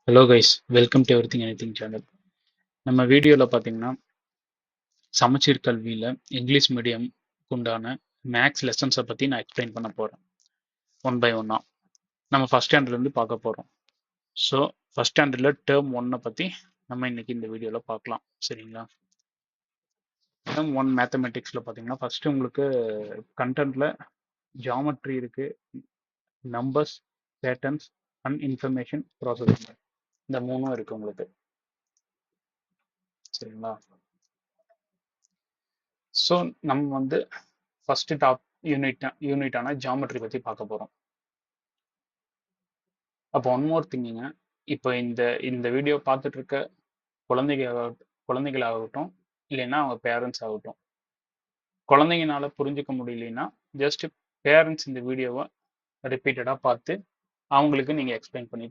Hello guys, welcome to everything anything channel. நம்ம வீடியோவில் பார்த்தீங்கன்னா சமச்சீர் கல்வியில் இங்கிலீஷ் மீடியம் உண்டான மேக்ஸ் லெசன்ஸை பற்றி நான் எக்ஸ்பிளைன் பண்ண போகிறேன் ஒன் பை ஒன்னாக. நம்ம ஃபஸ்ட் ஸ்டாண்டர்ட்லேருந்து பார்க்க போகிறோம். ஸோ ஃபஸ்ட் ஸ்டாண்டர்டில் டேர்ம் ஒன்னை பற்றி நம்ம இன்னைக்கு இந்த வீடியோவில் பார்க்கலாம். சரிங்களா? டேர்ம் ஒன் மேத்தமெட்டிக்ஸில் பார்த்தீங்கன்னா ஃபஸ்ட்டு உங்களுக்கு கண்டென்ட்டில் ஜாமெட்ரி இருக்குது, numbers, patterns and information processing, இந்த மூணும் இருக்குது உங்களுக்கு. சரிங்களா? ஸோ நம்ம வந்து ஃபர்ஸ்ட் டாப் யூனிட்டான ஜாமெட்ரி பற்றி பார்க்க போகிறோம். அப்போ ஒன் மோர் திங்கிங்க, இப்போ இந்த இந்த வீடியோ பார்த்துட்டு இருக்க குழந்தைகளாகட்டும் இல்லைன்னா அவங்க பேரண்ட்ஸ் ஆகட்டும், குழந்தைங்கனால புரிஞ்சுக்க முடியலன்னா ஜஸ்ட் பேரண்ட்ஸ் இந்த வீடியோவை ரிப்பீட்டடாக பார்த்து அவங்களுக்கு நீங்கள் எக்ஸ்பிளைன் பண்ணி